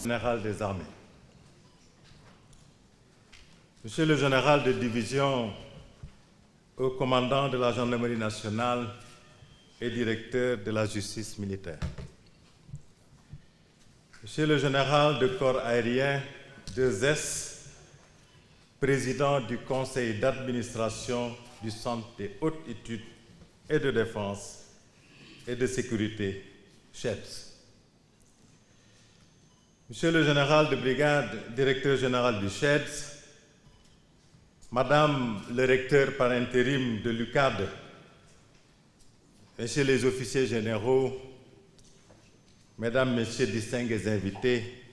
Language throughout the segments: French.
général des armées. Monsieur le général de division, haut commandant de la gendarmerie nationale et directeur de la justice militaire. Monsieur le général de corps aérien 2S, président du conseil d'administration du Centre des hautes études et de défense et de sécurité, CHEDS. Monsieur le général de brigade, directeur général du CHEDS, Madame le recteur par intérim de l'UCAD, Messieurs les officiers généraux, Mesdames, Messieurs distingués invités,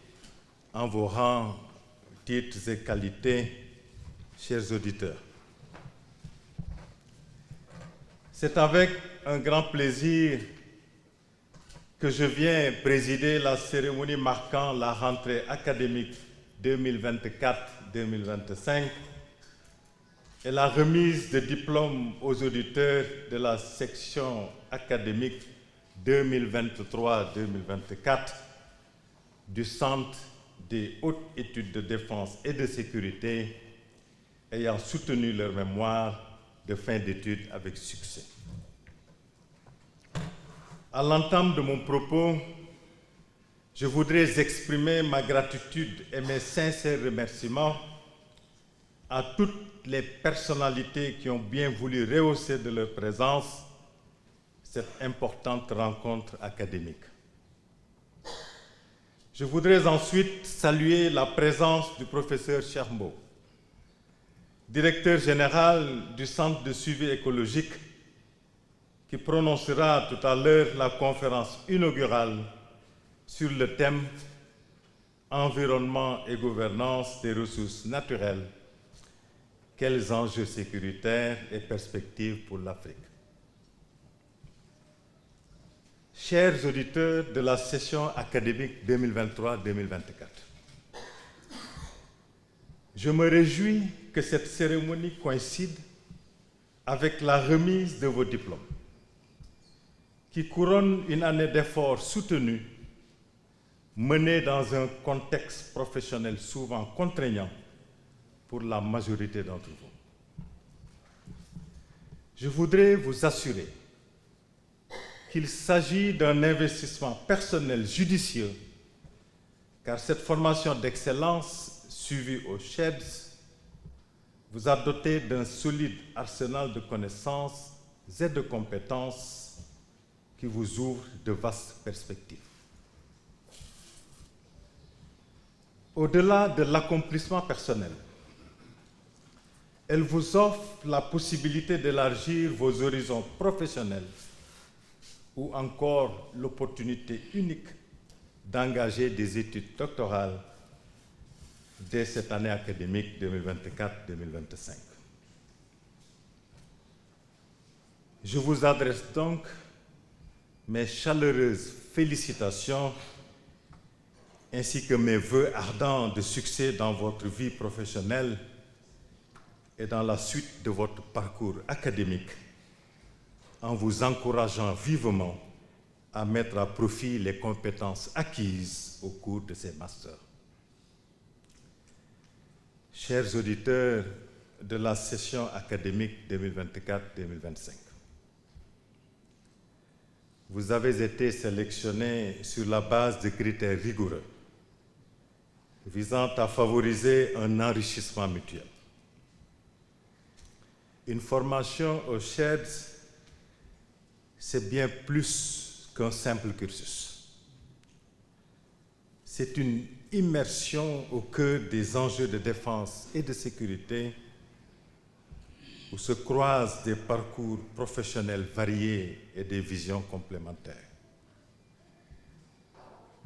en vos rangs, titres et qualités, chers auditeurs. C'est avec un grand plaisir que je viens présider la cérémonie marquant la rentrée académique 2024-2025 et la remise de diplômes aux auditeurs de la section académique 2023-2024 du Centre des hautes études de défense et de sécurité ayant soutenu leur mémoire de fin d'études avec succès. À l'entame de mon propos, je voudrais exprimer ma gratitude et mes sincères remerciements à toutes les personnalités qui ont bien voulu rehausser de leur présence cette importante rencontre académique. Je voudrais ensuite saluer la présence du professeur Chermbo, directeur général du Centre de suivi écologique, qui prononcera tout à l'heure la conférence inaugurale sur le thème « Environnement et gouvernance des ressources naturelles, quels enjeux sécuritaires et perspectives pour l'Afrique ». Chers auditeurs de la session académique 2023-2024, je me réjouis que cette cérémonie coïncide avec la remise de vos diplômes, qui couronne une année d'efforts soutenus menée dans un contexte professionnel souvent contraignant pour la majorité d'entre vous. Je voudrais vous assurer qu'il s'agit d'un investissement personnel judicieux, car cette formation d'excellence suivie au CHEDS vous a doté d'un solide arsenal de connaissances et de compétences qui vous ouvre de vastes perspectives. Au-delà de l'accomplissement personnel, elle vous offre la possibilité d'élargir vos horizons professionnels ou encore l'opportunité unique d'engager des études doctorales dès cette année académique 2024-2025. Je vous adresse donc mes chaleureuses félicitations ainsi que mes vœux ardents de succès dans votre vie professionnelle et dans la suite de votre parcours académique, en vous encourageant vivement à mettre à profit les compétences acquises au cours de ces masters. Chers auditeurs de la session académique 2024-2025, vous avez été sélectionnés sur la base de critères rigoureux visant à favoriser un enrichissement mutuel. Une formation au CHEDS, c'est bien plus qu'un simple cursus. C'est une immersion au cœur des enjeux de défense et de sécurité où se croisent des parcours professionnels variés et des visions complémentaires.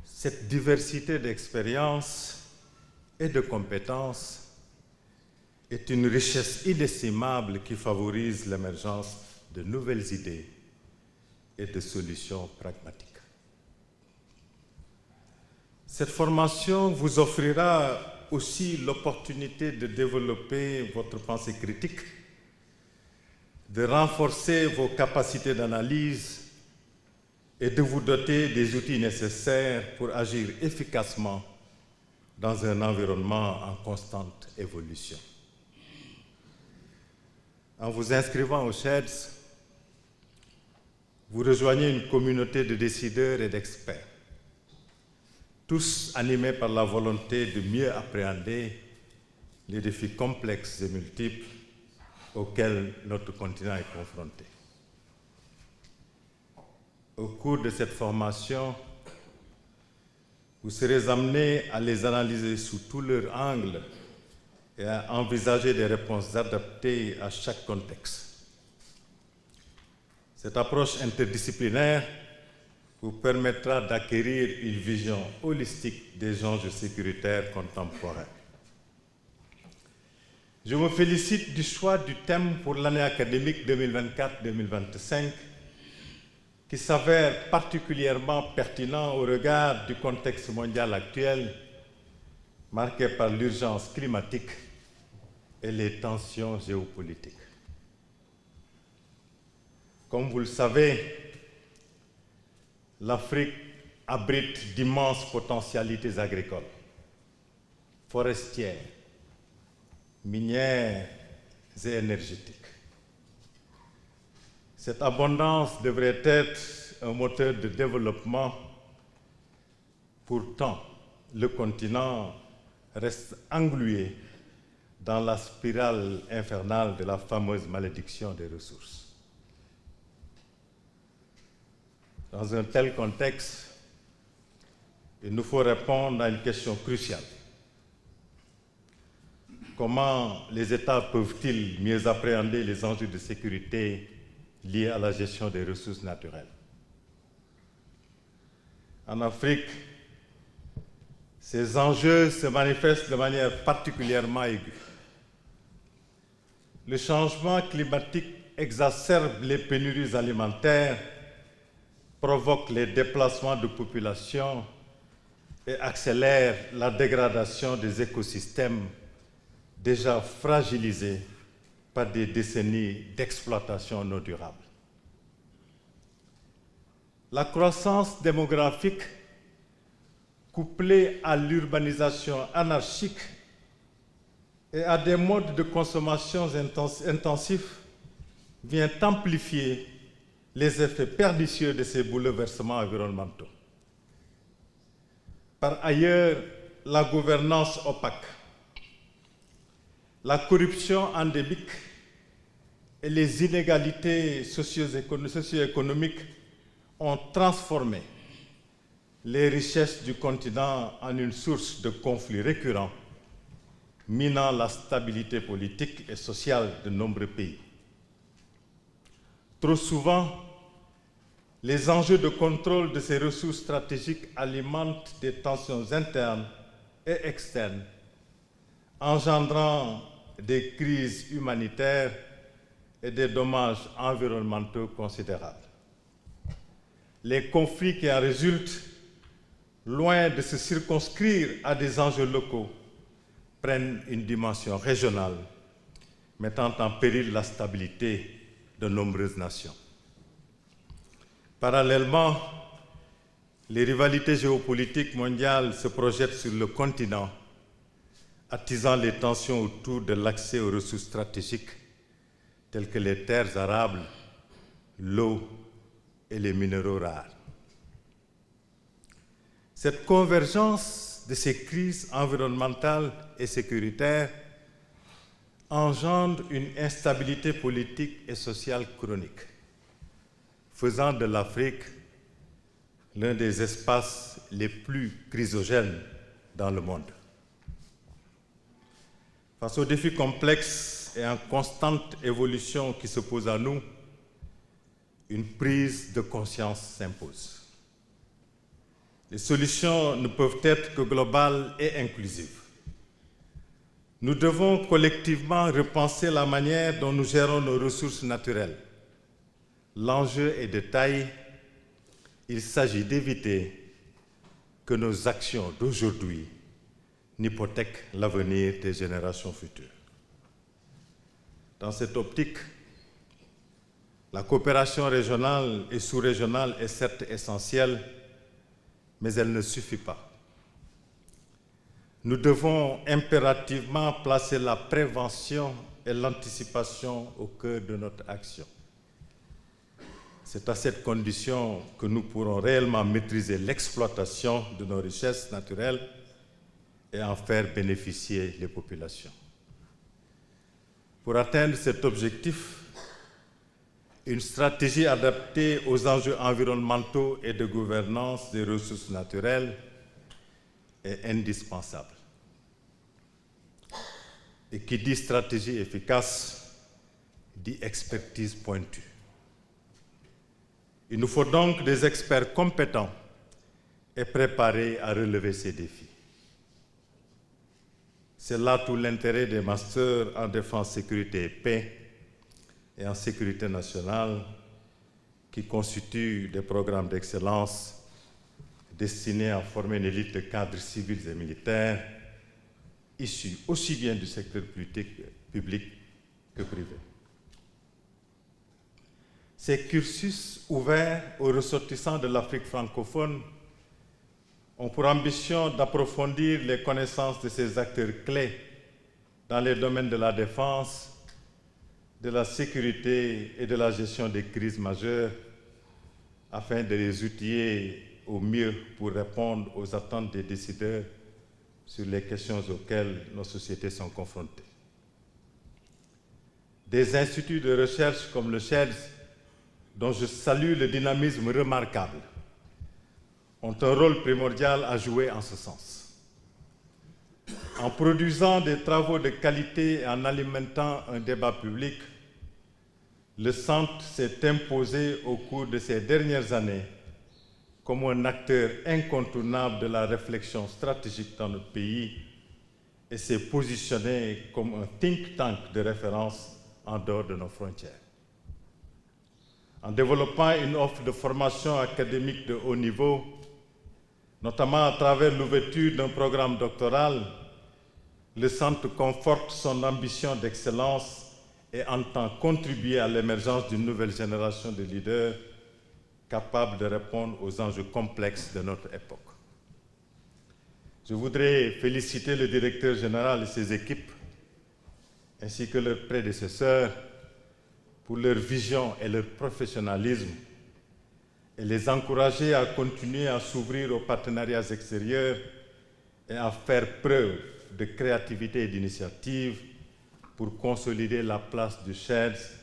Cette diversité d'expériences et de compétences est une richesse inestimable qui favorise l'émergence de nouvelles idées et de solutions pragmatiques. Cette formation vous offrira aussi l'opportunité de développer votre pensée critique, de renforcer vos capacités d'analyse et de vous doter des outils nécessaires pour agir efficacement dans un environnement en constante évolution. En vous inscrivant au SHEDS, vous rejoignez une communauté de décideurs et d'experts, tous animés par la volonté de mieux appréhender les défis complexes et multiples auxquels notre continent est confronté. Au cours de cette formation, vous serez amenés à les analyser sous tous leurs angles et à envisager des réponses adaptées à chaque contexte. Cette approche interdisciplinaire vous permettra d'acquérir une vision holistique des enjeux sécuritaires contemporains. Je me félicite du choix du thème pour l'année académique 2024-2025 qui s'avère particulièrement pertinent au regard du contexte mondial actuel marqué par l'urgence climatique et les tensions géopolitiques. Comme vous le savez, l'Afrique abrite d'immenses potentialités agricoles, forestières, minières et énergétiques. Cette abondance devrait être un moteur de développement. Pourtant, le continent reste englué dans la spirale infernale de la fameuse malédiction des ressources. Dans un tel contexte, il nous faut répondre à une question cruciale. Comment les États peuvent-ils mieux appréhender les enjeux de sécurité liés à la gestion des ressources naturelles? En Afrique, ces enjeux se manifestent de manière particulièrement aiguë. Le changement climatique exacerbe les pénuries alimentaires, provoque les déplacements de population et accélère la dégradation des écosystèmes déjà fragilisés par des décennies d'exploitation non durable. La croissance démographique, couplée à l'urbanisation anarchique et à des modes de consommation intensifs, vient amplifier les effets pernicieux de ces bouleversements environnementaux. Par ailleurs, la gouvernance opaque, la corruption endémique et les inégalités socio-économiques ont transformé les richesses du continent en une source de conflits récurrents, minant la stabilité politique et sociale de nombreux pays. Trop souvent, les enjeux de contrôle de ces ressources stratégiques alimentent des tensions internes et externes, engendrant des crises humanitaires et des dommages environnementaux considérables. Les conflits qui en résultent, loin de se circonscrire à des enjeux locaux, prennent une dimension régionale, mettant en péril la stabilité de nombreuses nations. Parallèlement, les rivalités géopolitiques mondiales se projettent sur le continent, attisant les tensions autour de l'accès aux ressources stratégiques telles que les terres arables, l'eau et les minéraux rares. Cette convergence de ces crises environnementales et sécuritaires engendre une instabilité politique et sociale chronique, faisant de l'Afrique l'un des espaces les plus chrysogènes dans le monde. Face aux défis complexes et en constante évolution qui se posent à nous, une prise de conscience s'impose. Les solutions ne peuvent être que globales et inclusives. Nous devons collectivement repenser la manière dont nous gérons nos ressources naturelles. L'enjeu est de taille. Il s'agit d'éviter que nos actions d'aujourd'hui n'hypothèquent l'avenir des générations futures. Dans cette optique, la coopération régionale et sous-régionale est certes essentielle, mais elle ne suffit pas. nous devons impérativement placer la prévention et l'anticipation au cœur de notre action. C'est à cette condition que nous pourrons réellement maîtriser l'exploitation de nos richesses naturelles et en faire bénéficier les populations. Pour atteindre cet objectif, une stratégie adaptée aux enjeux environnementaux et de gouvernance des ressources naturelles est indispensable. Et qui dit stratégie efficace, dit expertise pointue. Il nous faut donc des experts compétents et préparés à relever ces défis. C'est là tout l'intérêt des masters en défense, sécurité et paix et en sécurité nationale qui constituent des programmes d'excellence destinés à former une élite de cadres civils et militaires issus aussi bien du secteur public que privé. Ces cursus ouverts aux ressortissants de l'Afrique francophone ont pour ambition d'approfondir les connaissances de ces acteurs clés dans les domaines de la défense, de la sécurité et de la gestion des crises majeures, afin de les outiller au mieux pour répondre aux attentes des décideurs sur les questions auxquelles nos sociétés sont confrontées. Des instituts de recherche comme le CHEDS, dont je salue le dynamisme remarquable, ont un rôle primordial à jouer en ce sens. En produisant des travaux de qualité et en alimentant un débat public, le Centre s'est imposé au cours de ces dernières années comme un acteur incontournable de la réflexion stratégique dans notre pays et s'est positionné comme un think tank de référence en dehors de nos frontières. En développant une offre de formation académique de haut niveau, notamment à travers l'ouverture d'un programme doctoral, le Centre conforte son ambition d'excellence et entend contribuer à l'émergence d'une nouvelle génération de leaders capables de répondre aux enjeux complexes de notre époque. Je voudrais féliciter le directeur général et ses équipes, ainsi que leurs prédécesseurs, pour leur vision et leur professionnalisme, et les encourager à continuer à s'ouvrir aux partenariats extérieurs et à faire preuve de créativité et d'initiative pour consolider la place du CHEDS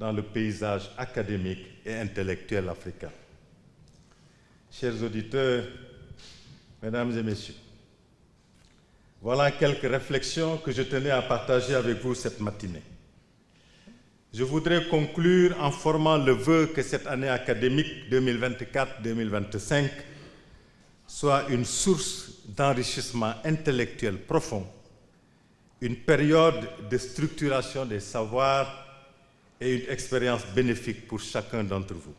dans le paysage académique et intellectuel africain. Chers auditeurs, mesdames et messieurs, voilà quelques réflexions que je tenais à partager avec vous cette matinée. Je voudrais conclure en formant le vœu que cette année académique 2024-2025 soit une source d'enrichissement intellectuel profond, une période de structuration des savoirs et une expérience bénéfique pour chacun d'entre vous.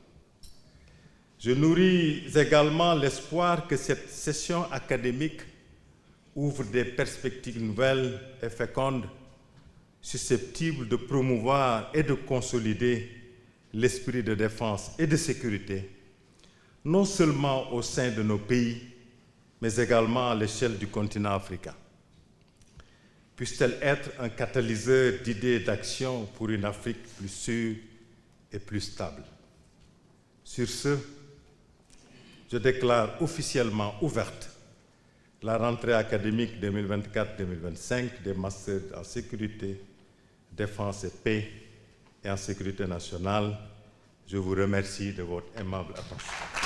Je nourris également l'espoir que cette session académique ouvre des perspectives nouvelles et fécondes, susceptibles de promouvoir et de consolider l'esprit de défense et de sécurité, non seulement au sein de nos pays, mais également à l'échelle du continent africain. Puisse-t-elle être un catalyseur d'idées et d'actions pour une Afrique plus sûre et plus stable. Sur ce, je déclare officiellement ouverte la rentrée académique 2024-2025 des masters en sécurité, défense et paix et en sécurité nationale. Je vous remercie de votre aimable attention.